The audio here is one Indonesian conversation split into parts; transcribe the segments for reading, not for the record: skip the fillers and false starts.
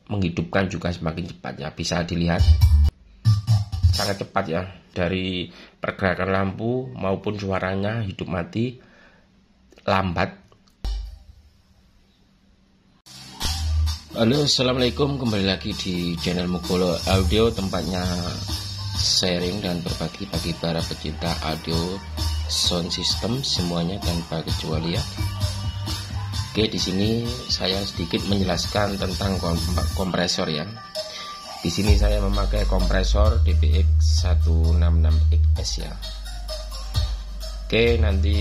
menghidupkan juga semakin cepat ya. Bisa dilihat sangat cepat ya, dari pergerakan lampu maupun suaranya hidup mati lambat. Halo, assalamualaikum, kembali lagi di channel Mugolo Audio, tempatnya sharing dan berbagi bagi para pecinta audio sound system semuanya tanpa kecuali ya. Oke, di sini saya sedikit menjelaskan tentang kompresor ya. Di sini saya memakai kompresor DBX 166XS ya. Oke, nanti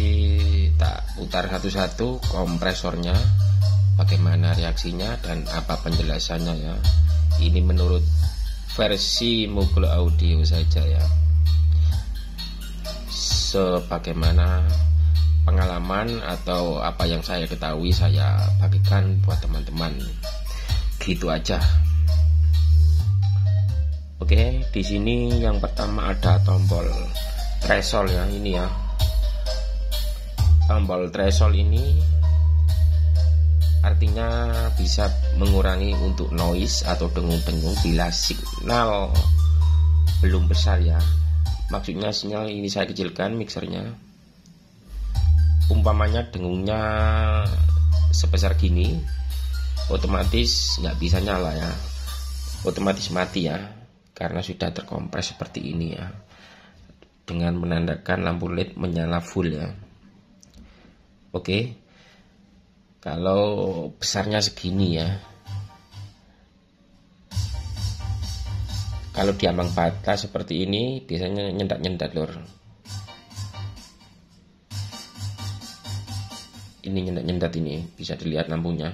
tak putar satu-satu kompresornya, bagaimana reaksinya dan apa penjelasannya ya. Ini menurut versi Mugolo Audio saja ya, sebagaimana pengalaman atau apa yang saya ketahui saya bagikan buat teman-teman, gitu aja. Oke, di sini yang pertama ada tombol threshold ya, ini ya. Tombol threshold ini artinya bisa mengurangi untuk noise atau dengung-dengung bila signal belum besar ya. Maksudnya sinyal ini saya kecilkan mixernya. Umpamanya dengungnya sebesar gini, otomatis nggak bisa nyala ya. Otomatis mati ya, karena sudah terkompres seperti ini ya, dengan menandakan lampu LED menyala full ya. Oke, kalau besarnya segini ya, kalau di ambang batas seperti ini biasanya nyendat-nyendat lor. Ini nyendat-nyendat, ini bisa dilihat lampunya.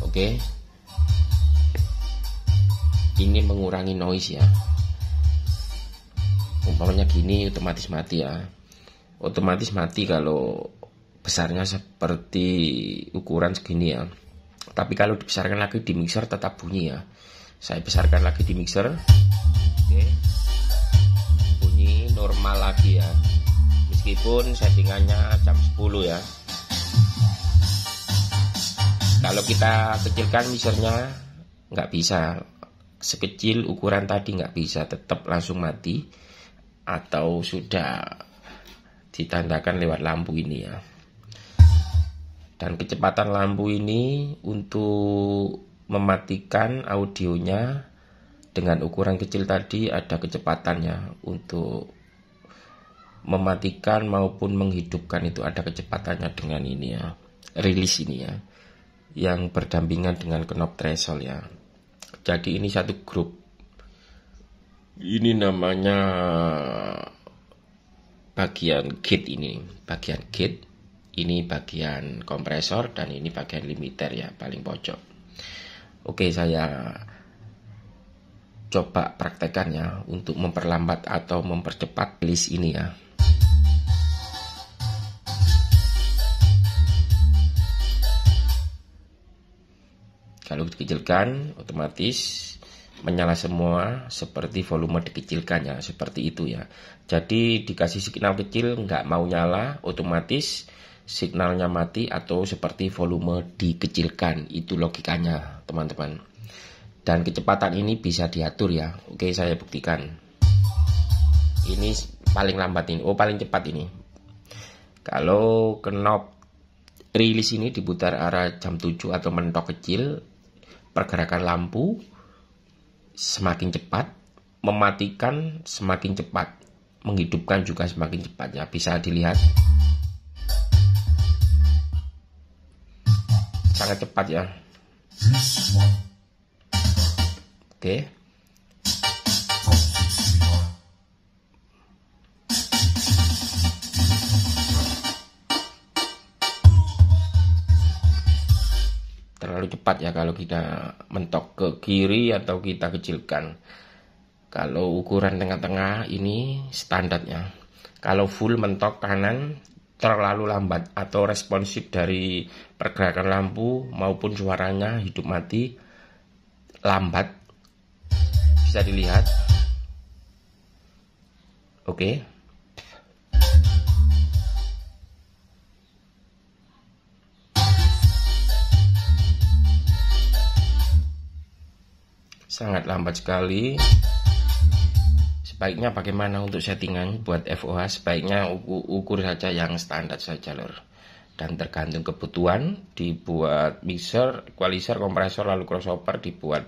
Oke, ini mengurangi noise ya. Umpamanya gini otomatis mati ya. Otomatis mati kalau besarnya seperti ukuran segini ya. Tapi kalau dibesarkan lagi di mixer tetap bunyi ya. Saya besarkan lagi di mixer. Oke, bunyi normal lagi ya, meskipun settingannya jam 10 ya. Kalau kita kecilkan mixernya nggak bisa, sekecil ukuran tadi nggak bisa, tetap langsung mati atau sudah ditandakan lewat lampu ini ya. Dan kecepatan lampu ini untuk mematikan audionya dengan ukuran kecil tadi ada kecepatannya. Untuk mematikan maupun menghidupkan itu ada kecepatannya dengan ini ya, rilis ini ya, yang berdampingan dengan knob threshold ya. Jadi ini satu grup. Ini namanya bagian gate, ini bagian gate, ini bagian kompresor, dan ini bagian limiter ya, paling pojok. Oke, saya coba praktekkan ya untuk memperlambat atau mempercepat list ini ya. Kalau dikecilkan otomatis menyala semua, seperti volume dikecilkan ya, seperti itu ya. Jadi dikasih signal kecil nggak mau nyala, otomatis signalnya mati atau seperti volume dikecilkan. Itu logikanya teman-teman. Dan kecepatan ini bisa diatur ya. Oke, saya buktikan. Ini paling lambat ini, paling cepat ini. Kalau knob rilis ini diputar arah jam 7 atau mentok kecil, pergerakan lampu semakin cepat, mematikan semakin cepat, menghidupkan juga semakin cepat ya. Bisa dilihat sangat cepat ya. Oke, terlalu cepat ya kalau kita mentok ke kiri atau kita kecilkan. Kalau ukuran tengah-tengah ini standarnya. Kalau full mentok kanan terlalu lambat atau responsif dari pergerakan lampu maupun suaranya hidup mati lambat. Bisa dilihat. Oke. sangat lambat sekali. Sebaiknya bagaimana untuk settingan buat FOH? Sebaiknya ukur saja yang standar saja lor. Dan tergantung kebutuhan, dibuat mixer, equalizer, kompresor, lalu crossover dibuat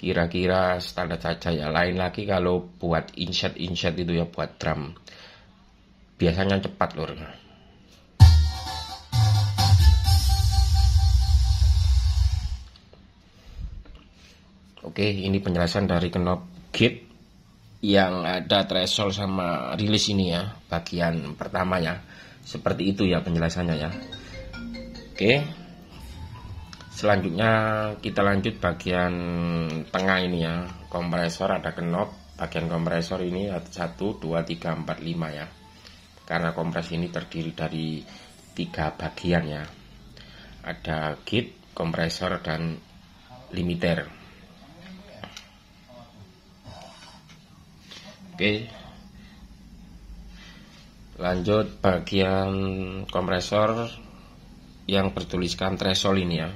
kira-kira standar saja ya. Lain lagi kalau buat insert itu ya, buat drum biasanya cepat lor. Oke, ini penjelasan dari knob gate yang ada threshold sama release ini ya, bagian pertamanya. Seperti itu ya penjelasannya ya. Oke, selanjutnya kita lanjut bagian tengah ini ya. Kompresor ada knob, bagian kompresor ini 1, 2, 3, 4, 5 ya. Karena kompres ini terdiri dari 3 bagian ya. Ada gate, kompresor, dan limiter. Oke, lanjut bagian kompresor yang bertuliskan threshold ini ya.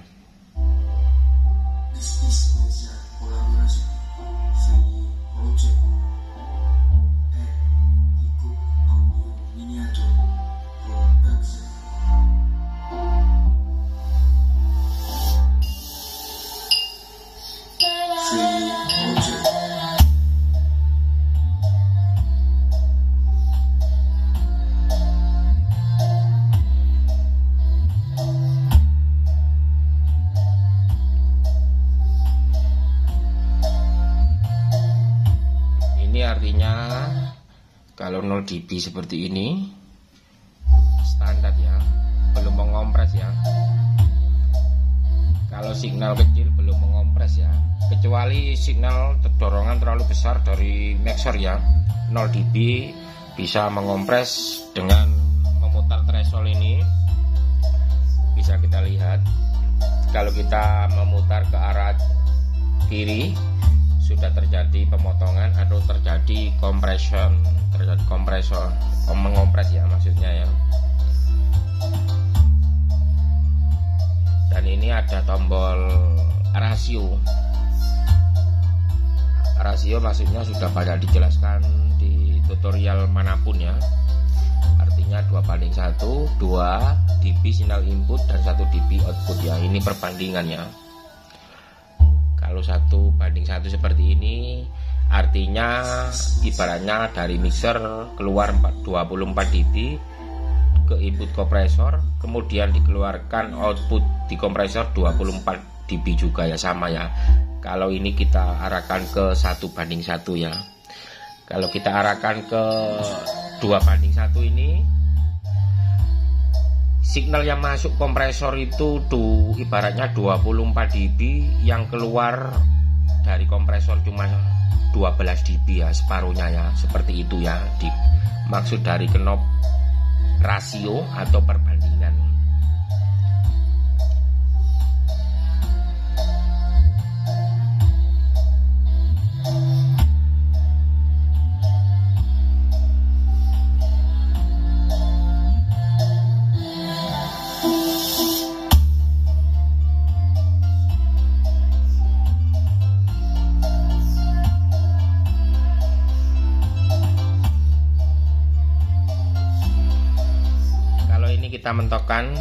Artinya kalau 0 dB seperti ini standar ya, belum mengompres ya. Kalau signal kecil belum mengompres ya, kecuali signal dorongan terlalu besar dari mixer ya. 0 dB bisa mengompres dengan memutar threshold ini. Bisa kita lihat kalau kita memutar ke arah kiri sudah terjadi pemotongan atau terjadi compression, terjadi kompresor, mengompres ya maksudnya ya. Dan ini ada tombol rasio. Rasio maksudnya sudah banyak dijelaskan di tutorial manapun ya. Artinya 2:1, 2 dB signal input dan 1 dB output ya. Ini perbandingannya. Kalau 1:1 seperti ini artinya ibaratnya dari mixer keluar 24 dB ke input kompresor, kemudian dikeluarkan output di kompresor 24 dB juga ya, sama ya. Kalau ini kita arahkan ke 1:1 ya. Kalau kita arahkan ke 2:1 ini, signal yang masuk kompresor itu ibaratnya 24 dB, yang keluar dari kompresor cuma 12 dB ya, separuhnya ya, seperti itu ya. Maksud dari knob rasio atau perbandingan. Kita mentokkan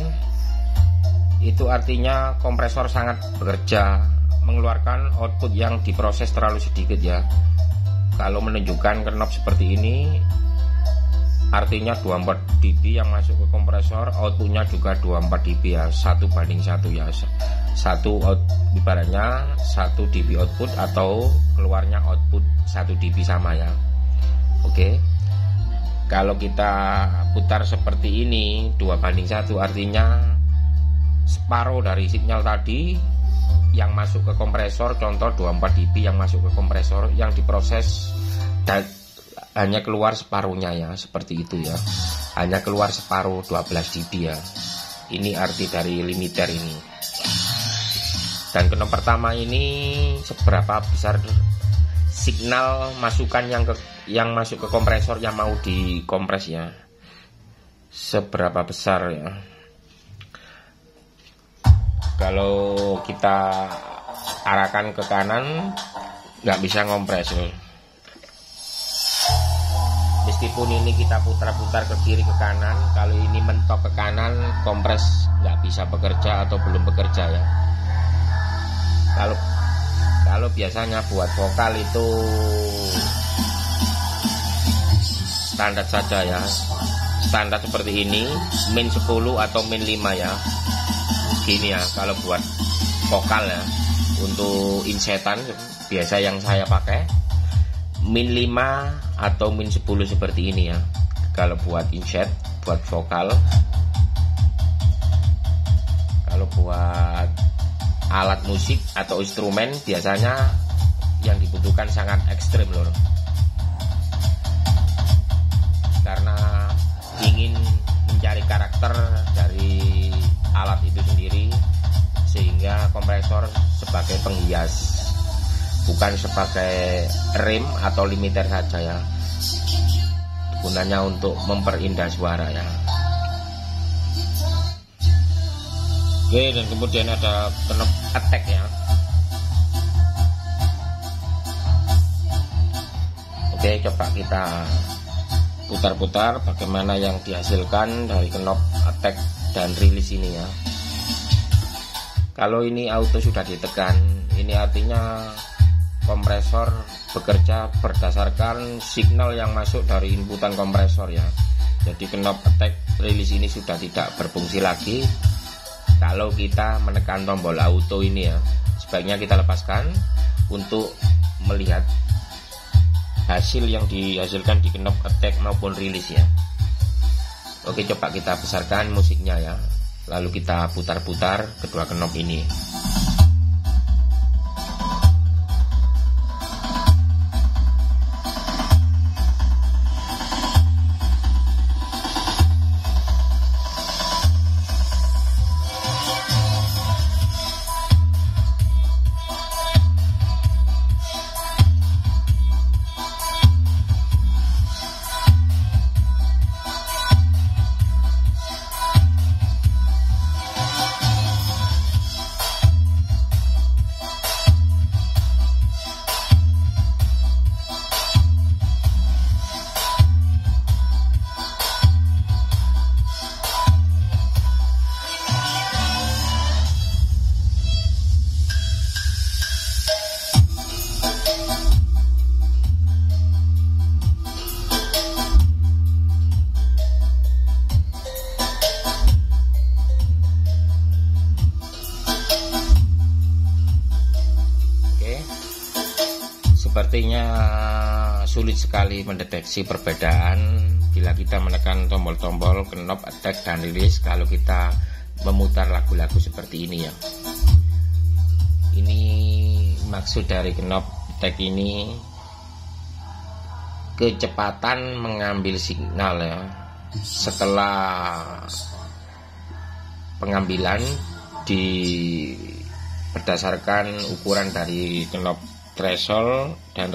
itu artinya kompresor sangat bekerja, mengeluarkan output yang diproses terlalu sedikit ya. Kalau menunjukkan knob seperti ini artinya 24 dB yang masuk ke kompresor, outputnya juga 24 dB ya, 1:1 ya. Ibaratnya 1 dB output atau keluarnya output 1 dB sama ya. Oke. Kalau kita putar seperti ini 2:1 artinya separuh dari signal tadi yang masuk ke kompresor, contoh 24 dB yang masuk ke kompresor, yang diproses dan hanya keluar separuhnya ya, seperti itu ya. Hanya keluar separuh 12 dB ya. Ini arti dari limiter ini. Dan knob pertama ini seberapa besar signal masukan yang masuk ke kompresor yang mau dikompres ya, seberapa besar ya. Kalau kita arahkan ke kanan nggak bisa ngompres loh. Meskipun ini kita putar-putar ke kiri ke kanan, kalau ini mentok ke kanan, kompres nggak bisa bekerja atau belum bekerja ya. Kalau biasanya buat vokal itu standar saja ya, standar seperti ini, min 10 atau min 5 ya, gini ya. Kalau buat vokal ya, untuk insetan biasa yang saya pakai min 5 atau min 10 seperti ini ya. Kalau buat inset, buat vokal. Kalau buat alat musik atau instrumen biasanya yang dibutuhkan sangat ekstrim loh, karena ingin mencari karakter dari alat itu sendiri, sehingga kompresor sebagai penghias, bukan sebagai rem atau limiter saja ya. Gunanya untuk memperindah suara ya. Oke, dan kemudian ada knob attack ya. Oke, coba kita putar-putar bagaimana yang dihasilkan dari knob attack dan rilis ini ya. Kalau ini auto sudah ditekan, ini artinya kompresor bekerja berdasarkan signal yang masuk dari inputan kompresor ya. Jadi knob attack rilis ini sudah tidak berfungsi lagi. Kalau kita menekan tombol auto ini ya, sebaiknya kita lepaskan untuk melihat hasil yang dihasilkan di knob attack maupun rilis ya. Oke, coba kita besarkan musiknya ya, lalu kita putar-putar kedua knob ini. Sepertinya sulit sekali mendeteksi perbedaan bila kita menekan tombol-tombol knob attack dan rilis kalau kita memutar lagu-lagu seperti ini ya. Ini maksud dari knob attack ini, kecepatan mengambil signal ya. Setelah pengambilan berdasarkan ukuran dari knob threshold dan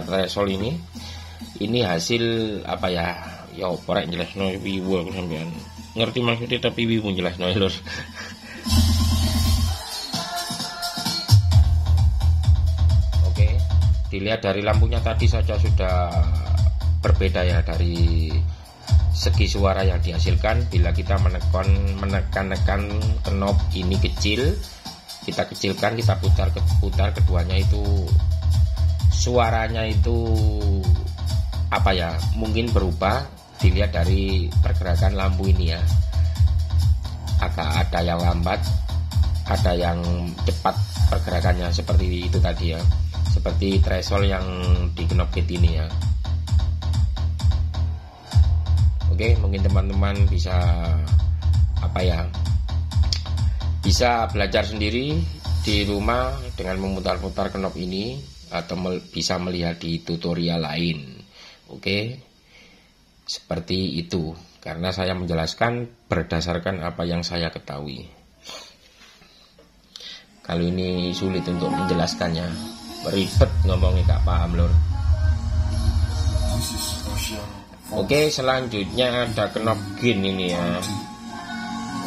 threshold ini hasil apa ya, ya porek jelasno wiwu aku sampean ngerti maksudnya tapi wiwu jelasno lur. Oke, dilihat dari lampunya tadi saja sudah berbeda ya dari segi suara yang dihasilkan. Bila kita menekan knob ini kecil, kita kecilkan, kita putar keduanya, itu suaranya itu apa ya, mungkin berubah. Dilihat dari pergerakan lampu ini ya, agak ada yang lambat, ada yang cepat pergerakannya, seperti itu tadi ya, seperti threshold yang di knob gate ini ya. Oke, mungkin teman-teman bisa apa ya, bisa belajar sendiri di rumah dengan memutar-putar knob ini, atau bisa melihat di tutorial lain. Oke, seperti itu, karena saya menjelaskan berdasarkan apa yang saya ketahui. Kalau ini sulit untuk menjelaskannya, ribet ngomongnya, gak paham lor. Oke, selanjutnya ada knob gain ini ya.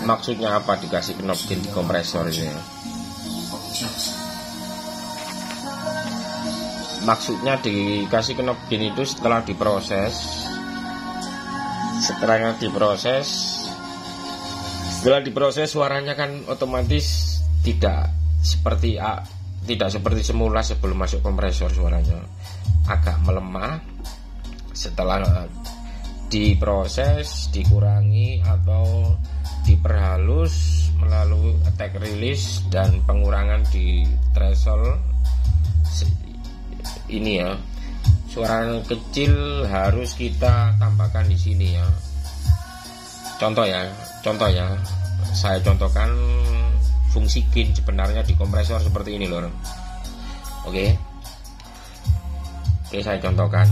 Maksudnya apa dikasih knob gain di kompresor ini ya? Maksudnya dikasih knop gain itu setelah diproses, setelah diproses suaranya kan otomatis tidak seperti semula sebelum masuk kompresor. Suaranya agak melemah. Setelah diproses, dikurangi atau diperhalus melalui attack release dan pengurangan di threshold ini ya, suara kecil harus kita tambahkan di sini ya. Contoh ya, saya contohkan fungsi gain sebenarnya di kompresor seperti ini lor. Oke, saya contohkan.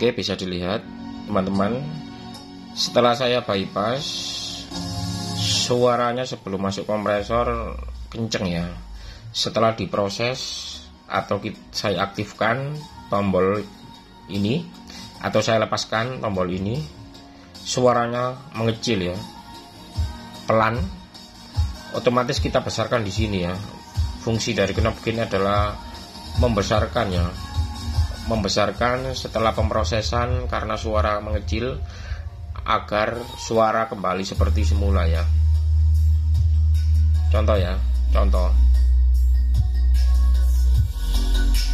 Oke, bisa dilihat teman-teman, setelah saya bypass, suaranya sebelum masuk kompresor kenceng ya. Setelah diproses atau saya aktifkan tombol ini atau saya lepaskan tombol ini, suaranya mengecil ya, pelan. Otomatis kita besarkan di sini ya. Fungsi dari knop gain adalah membesarkan ya, membesarkan setelah pemrosesan karena suara mengecil agar suara kembali seperti semula ya. Contoh ya, contoh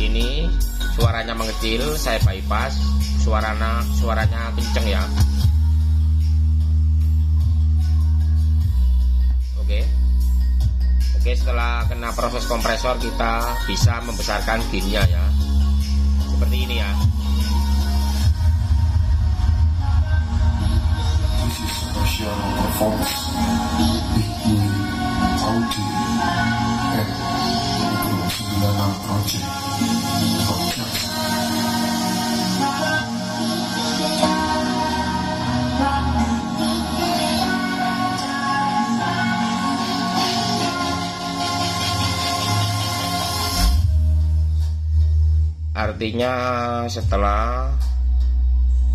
ini suaranya mengecil, saya bypass, suaranya kenceng ya. Oke, setelah kena proses kompresor kita bisa membesarkan gainnya ya, seperti ini ya. This is special performance Audi N96 Project Podcast. Artinya setelah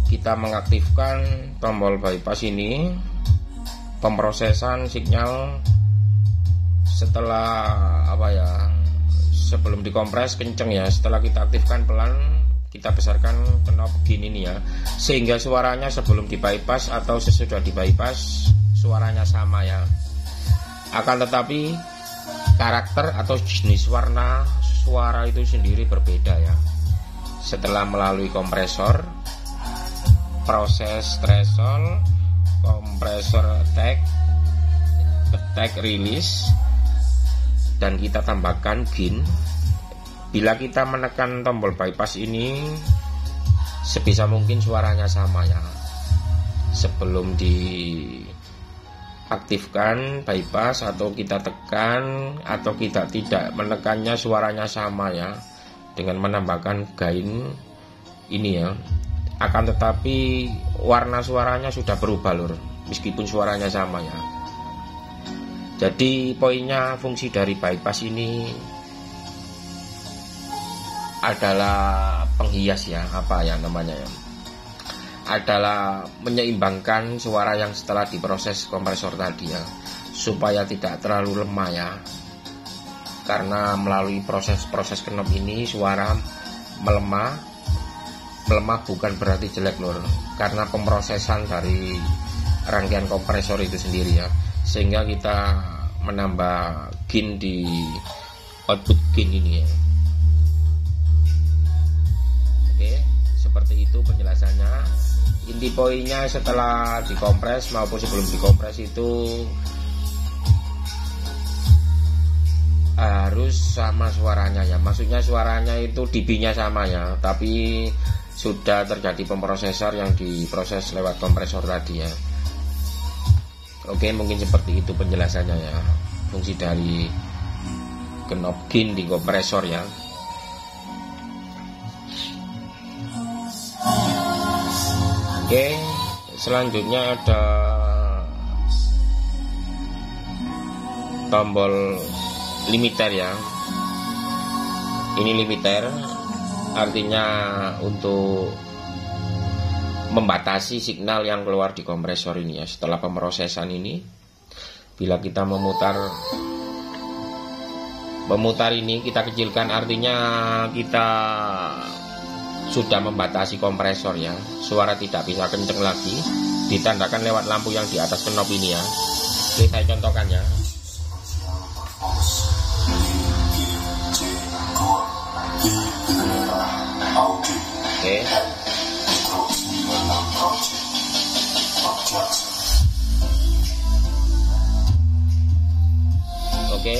kita mengaktifkan tombol bypass ini, pemrosesan sinyal setelah sebelum dikompres kenceng ya. Setelah kita aktifkan pelan, kita besarkan knop gain ini ya, sehingga suaranya sebelum di bypass atau sesudah di bypass suaranya sama ya. Akan tetapi karakter atau jenis warna suara itu sendiri berbeda ya. Setelah melalui kompresor, proses threshold, kompresor attack release, dan kita tambahkan gain. Bila kita menekan tombol bypass ini, sebisa mungkin suaranya sama ya. Sebelum diaktifkan bypass atau kita tekan atau kita tidak menekannya, suaranya sama ya, dengan menambahkan gain ini ya. Akan tetapi warna suaranya sudah berubah lur, meskipun suaranya sama ya. Jadi poinnya, fungsi dari bypass ini adalah penghias ya, adalah menyeimbangkan suara yang setelah diproses kompresor tadi ya, supaya tidak terlalu lemah ya. Karena melalui proses knop ini suara melemah bukan berarti jelek lur, karena pemrosesan dari rangkaian kompresor itu sendiri ya, sehingga kita menambah gain di output gain ini ya. Oke, seperti itu penjelasannya. Inti poinnya, setelah dikompres maupun sebelum dikompres itu harus sama suaranya ya. Maksudnya suaranya itu dB-nya sama ya, tapi sudah terjadi pemprosesor yang diproses lewat kompresor tadi ya. Oke, mungkin seperti itu penjelasannya ya, fungsi dari knob gain di kompresor ya. Oke, selanjutnya ada tombol limiter ya. Ini limiter, artinya untuk membatasi signal yang keluar di kompresor ini ya. Setelah pemrosesan ini, bila kita memutar ini kita kecilkan, artinya kita sudah membatasi kompresor ya. Suara tidak bisa kenceng lagi, ditandakan lewat lampu yang di atas knob ini ya. Oke, saya contohkan ya. Oke. Oke.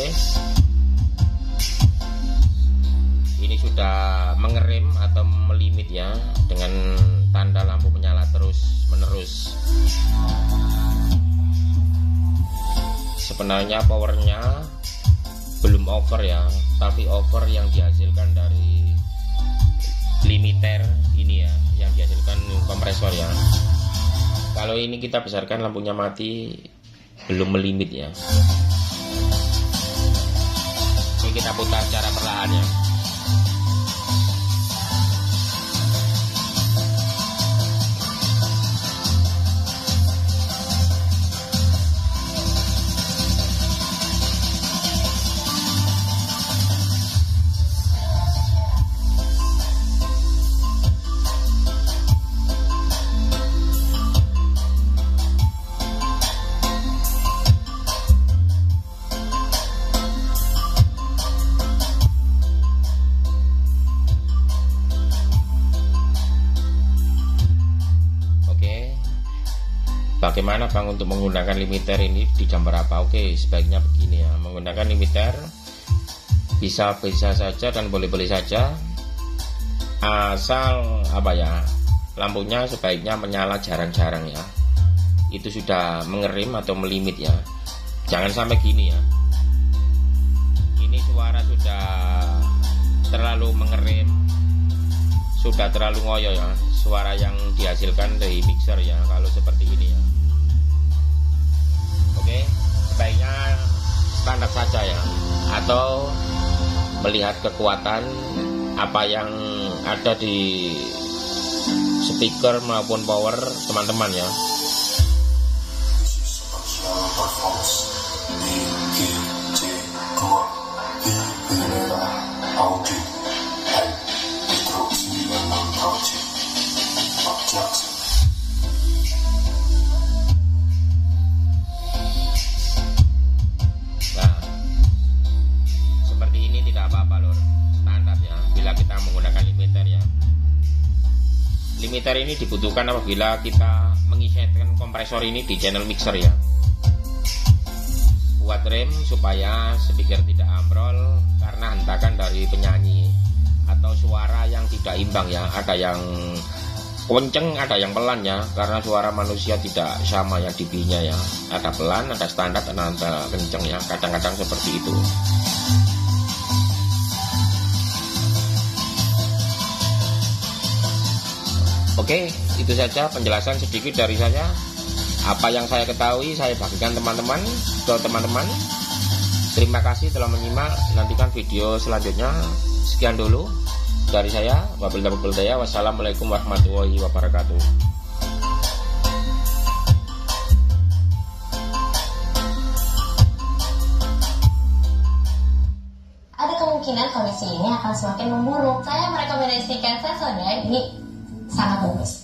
Ini sudah mengerem atau melimit ya, dengan tanda lampu menyala terus menerus. Sebenarnya powernya belum over ya, tapi over yang dihasilkan dari limiter ini ya, yang dihasilkan kompresor ya. Kalau ini kita besarkan lampunya mati, belum melimit ya. Ini kita putar secara perlahan ya. Bagaimana Bang untuk menggunakan limiter ini di jam berapa? Oke, sebaiknya begini ya. Menggunakan limiter bisa saja dan boleh-boleh saja, asal apa ya, lampunya sebaiknya menyala jarang-jarang ya. Itu sudah mengerem atau melimit ya. Jangan sampai gini ya. Ini suara sudah terlalu mengerem, sudah terlalu ngoyo ya, suara yang dihasilkan dari mixer ya, kalau seperti ini ya. Oke, sebaiknya standar saja ya, atau melihat kekuatan apa yang ada di speaker maupun power teman-teman ya. Nah, seperti ini tidak apa-apa lor, standar ya, bila kita menggunakan limiter ya. Limiter ini dibutuhkan apabila kita mengisetkan kompresor ini di channel mixer ya, buat rem supaya speaker tidak ambrol karena hentakan dari penyanyi atau suara yang tidak imbang ya. Ada yang kenceng, ada yang pelan ya, karena suara manusia tidak sama ya dB-nya ya. Ada pelan, ada standar, ada kenceng ya, kadang-kadang seperti itu. Oke, itu saja penjelasan sedikit dari saya. Apa yang saya ketahui saya bagikan teman-teman ke teman-teman. Terima kasih telah menyimak. Nantikan video selanjutnya. Sekian dulu dari saya. Wassalamualaikum warahmatullahi wabarakatuh. Ada kemungkinan kondisi ini akan semakin memburuk. Saya merekomendasikan Sensodyne, ini sangat bagus.